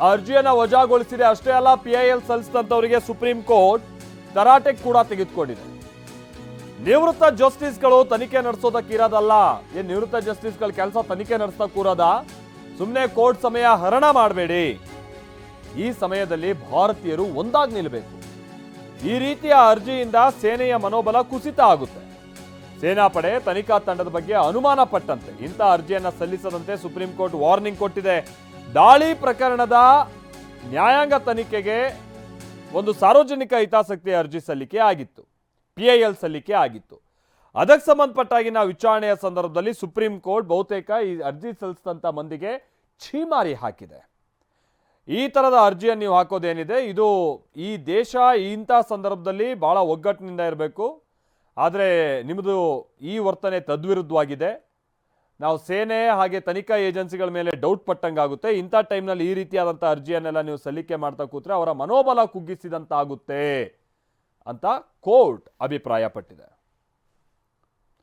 ಅರ್ಜಿಯನ್ನ ವಜಾಗೊಳಿಸಿದೆ. ಅಷ್ಟೇ ಅಲ್ಲ, PIL ಸಲ್ಲಿಸಿದಂತವರಿಗೆ ಸುಪ್ರೀಂ ಕೋರ್ಟ್ ತರಾಟೆ ಕೂಡ ತೆಗೆದುಕೊಂಡಿದೆ. ನಿವೃತ್ತ ಜಸ್ಟಿಸ್ಗಳು ತನಿಖೆ ನಡೆಸೋದಕ್ಕೆ ಇರೋದಲ್ಲ. ಏನ್ ನಿವೃತ್ತ ಜಸ್ಟಿಸ್ಗಳ ಕೆಲಸ ತನಿಖೆ ನಡೆಸ್ತಾ ಕೂರೋದ? ಸುಮ್ಮನೆ ಕೋರ್ಟ್ ಸಮಯ ಹರಣ ಮಾಡಬೇಡಿ. ಈ ಸಮಯದಲ್ಲಿ ಭಾರತೀಯರು ಒಂದಾಗಿ ನಿಲ್ಲಬೇಕು. ಈ ರೀತಿಯ ಅರ್ಜಿಯಿಂದ ಸೇನೆಯ ಮನೋಬಲ ಕುಸಿತ ಆಗುತ್ತೆ. ಸೇನಾಪಡೆ ತನಿಖಾ ತಂಡದ ಬಗ್ಗೆ ಅನುಮಾನ ಪಟ್ಟಂತೆ ಇಂಥ ಅರ್ಜಿಯನ್ನ ಸಲ್ಲಿಸದಂತೆ ಸುಪ್ರೀಂ ಕೋರ್ಟ್ ವಾರ್ನಿಂಗ್ ಕೊಟ್ಟಿದೆ. ದಾಳಿ ಪ್ರಕರಣದ ನ್ಯಾಯಾಂಗ ತನಿಖೆಗೆ ಒಂದು ಸಾರ್ವಜನಿಕ ಹಿತಾಸಕ್ತಿ ಅರ್ಜಿ ಸಲ್ಲಿಕೆ ಆಗಿತ್ತು, PIL ಸಲ್ಲಿಕೆ ಆಗಿತ್ತು. ಅದಕ್ಕೆ ಸಂಬಂಧಪಟ್ಟಾಗಿನ ವಿಚಾರಣೆಯ ಸಂದರ್ಭದಲ್ಲಿ ಸುಪ್ರೀಂ ಕೋರ್ಟ್ ಬಹುತೇಕ ಈ ಅರ್ಜಿ ಸಲ್ಲಿಸಿದಂಥ ಮಂದಿಗೆ ಛೀಮಾರಿ ಹಾಕಿದೆ. ಈ ಥರದ ಅರ್ಜಿಯನ್ನು ನೀವು ಹಾಕೋದೇನಿದೆ, ಇದು ಈ ದೇಶ ಇಂಥ ಸಂದರ್ಭದಲ್ಲಿ ಭಾಳ ಒಗ್ಗಟ್ಟಿನಿಂದ ಇರಬೇಕು. ಆದರೆ ನಿಮ್ಮದು ಈ ವರ್ತನೆ ತದ್ವಿರುದ್ಧವಾಗಿದೆ. ನಾವು ಸೇನೆ ಹಾಗೆ ತನಿಖಾ ಏಜೆನ್ಸಿಗಳ ಮೇಲೆ ಡೌಟ್ ಪಟ್ಟಂಗಾಗುತ್ತೆ. ಇಂಥ ಟೈಮ್ನಲ್ಲಿ ಈ ರೀತಿಯಾದಂಥ ಅರ್ಜಿಯನ್ನೆಲ್ಲ ನೀವು ಸಲ್ಲಿಕೆ ಮಾಡ್ತಾ ಕೂತ್ರೆ ಅವರ ಮನೋಬಲ ಕುಗ್ಗಿಸಿದಂತಾಗುತ್ತೆ ಅಂತ ಕೋರ್ಟ್ ಅಭಿಪ್ರಾಯಪಟ್ಟಿದೆ.